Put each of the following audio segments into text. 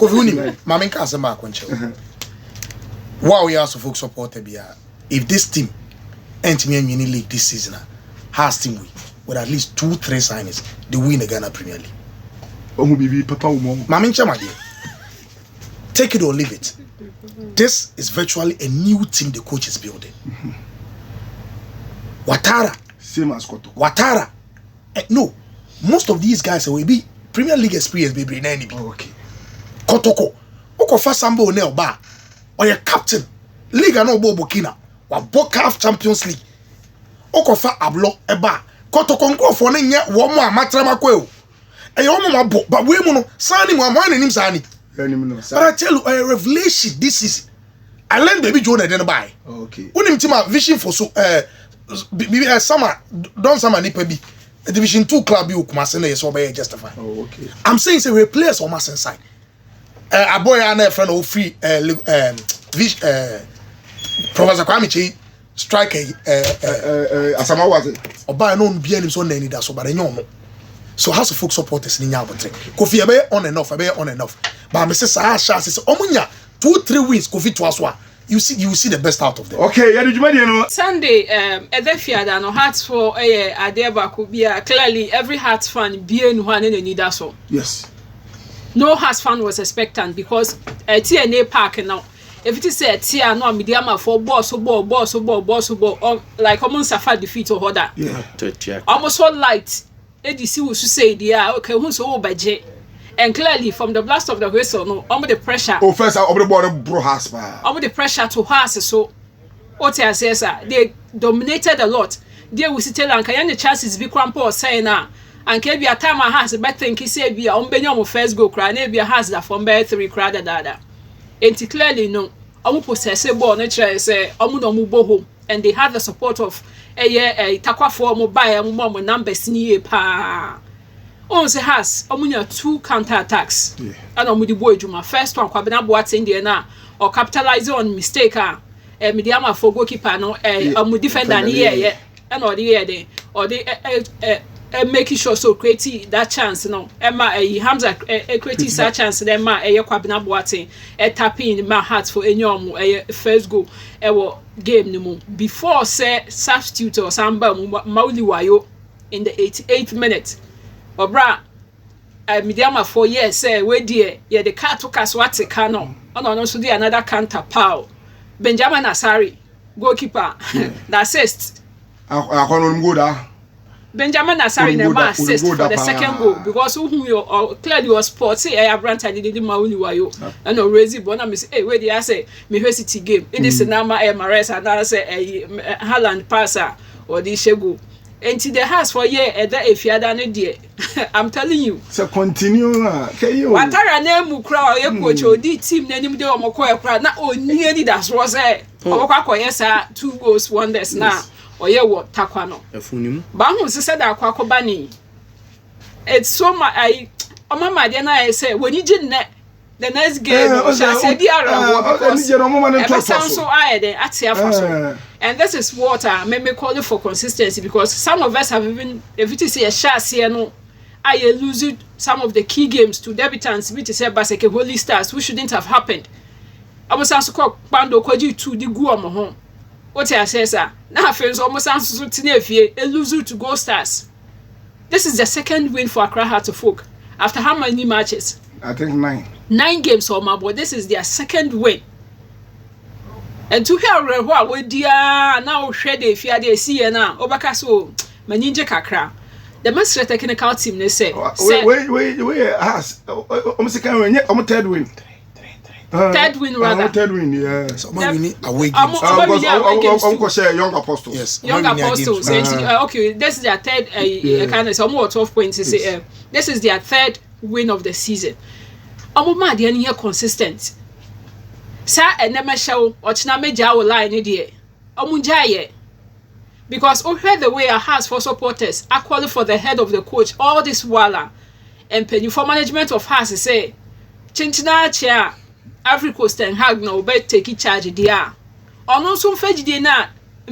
Kovuni, Mamma Casama Concho. Wow, we also folk support if this team enter me mini league this season, has team with at least 2-3 signings, they win the Ghana Premier League. Mamma Chama, take it or leave it. This is virtually a new team the coach is building. Ouattara. Same as Kotoko. Ouattara. No. Most of these guys will be Premier League experience, baby. Okay. Kotoko. Oko Fasambo Neoba. Or your captain. Liga no Bo Burkina. Or Bocaf Champions League. Oko Fa Ablo Eba. Kotoko Nko for Nenya Womo Matrama Kweo. A yomo bo, but we mono, Sani Mwan and him Sani. But I tell you, a revelation this is. I learned baby Jonah then buy. Okay. Unim Tima vision for so summer, don't summer nipebi. Division 2 club you Kumasene so by justify. Oh, okay. I'm saying say we players on mass inside. A boy and a friend of free Professor Kwame striker Asama was it? Oba no be any so nani that so but no. So House of Folk supporters ni nya botre. Kofi e be on and off, But me say sa chance say omunya 2-3 wins Kofi to aswa. You see the best out of them. Okay, yeah, did you know? Sunday, Edefiada no Hearts for Adeba could be clearly every Hearts fan being one in the Nidaso. Yes. No Hearts fan was expectant because TNA Park now. If it is a Tia no Medeama for boss like almost suffer defeat or order. Yeah. Almost all light. ADC was to say, yeah, okay, who's over budget. And clearly, from the blast of the whistle, no, under the pressure. Oh, first, over the border, bro, has under the pressure to horse, so what I say, sir, they dominated a lot. They will tell and can the chances be crampo saying now. And can be a time I has a better thing, he said, be on Benjamin first go cry, maybe a has that from bear 3 crowd dada. And clearly, no, I will possess a ball, nature say, Omuno home, and they have the support of a Takwa for mobile and mom numbers near pa. On the has omunya 2 counter attacks. Yeah. And on the boy Juma first one kwabena boat in there na or capitalize on mistake Medeama for goalkeeper no defender here and or the or the making sure so create that chance no Emma Hamza create that chance then ma kwabena boat tapping my heart for enyom first goal game no before say substitute or samba Mauli Wayo in the 88th minute. Obra Medeama 4 years say we dear yeah the car took us what no so do another counter pow Benjamin Asari goalkeeper the assist Benjamin Asari the assist for the second goal because who you clearly was sports say brand I did Mauli Wayo and no raise bona me say hey where I say me city game it is nama Mares and I say Haaland passer or the Shegu. And the house for year if you had done it, I'm telling you. So continue. What are name crowd, your coach or the team, name the Omokoya crowd, not only any that was a yes, 2 goals, wonders now, or ye what Takwano. Bangu said that Kwakobani. It's so much I, Mama, then I say, when you didn't. The next game, I said, because so and this is what I may call it for consistency because some of us have even, if it is a chassis, I lose some of the key games to debutants, which is a basic holy stars, which shouldn't have happened. I was also called Bando Kwaji to the Guam home. What I say, sir, now friends almost answer to Nevie, a loser to Gold Stars. This is the second win for Accra Hearts of Oak after how many matches? I think 9. 9 games for my boy. This is their second win. And to hear what we dear now shred if you are there see now Obakaso Maninja Kakra. The master technical team they say wait has almost third win. Third win rather. Third win, yeah. So we need away games. Young Apostles. Yes. Young Apostles. Okay, this is their third kind of some more 12 points this is their third win of the season. Mad here consistent. Sa enema show or china meja will lie in the Omunjaye. Because heard the way our house for supporters are calling for the head of the coach all this while and penny for management of house say Chinchina chair Africa Coast and Hag no bet take charge dia. Or no some fetch na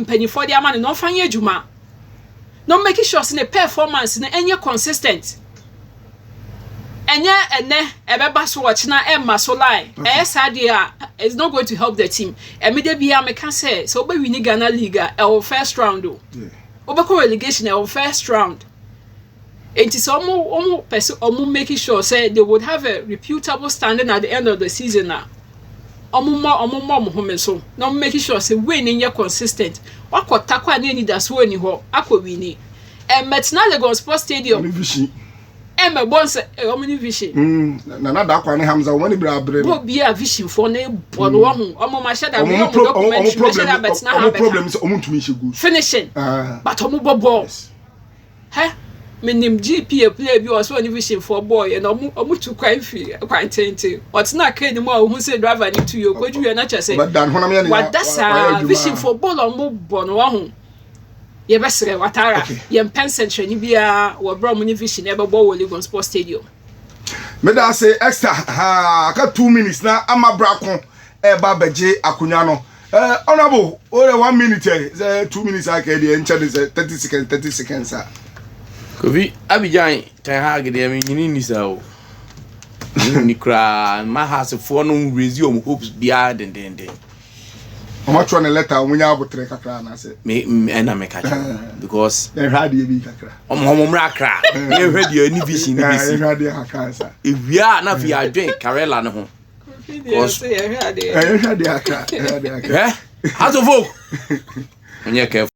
penny for their man no fanya juma. No making sure in a performance in any consistent. ene ebeba so ochina emma so lie sadia it's not going to help the team emede bia me can say so obe win Ghana League our first round o obeko relegation our first round it is almost person making sure say they would have a reputable standing at the end of the season now omo home so no making sure say winning you consistent wakọ Takwa na ni das woni ho akọ wini metina Lagos Sports Stadium me bonse omni vision na da kwa ne Hamza woni bra bre bo bia vision for na bo no ho omo ma shada me omo document problem is omo tumi shegu finishing but omo bobo he menim GP play bi o so ni vision for boy and omo tu kwan fi kwan tente otina ka ni mo hu say driver ni tu yo koju ya na chese what that's vision for ball omo bo no ho ye besere watara ye mpensentre ni bia wo bro mu ni vision e bebo wo Lagos Sports Stadium me da say extra ka 2 minutes na amabra ko e ba beje akunya no honorable only 1 minute 2 minutes aka dey enche dey 30 seconds Kofi Abidjan Ten Hag dey me nyini ni sa o ni kra ma has for no raise your hopes bia den how much one letter munya abotre kakra na say me na me catch because e hard e bi kakra omra kra e hwede ani vision ni bisi e hard e kakra sa e wia na fi adwen Karela ne ho because e hard e kakra Hearts of Oak onye careful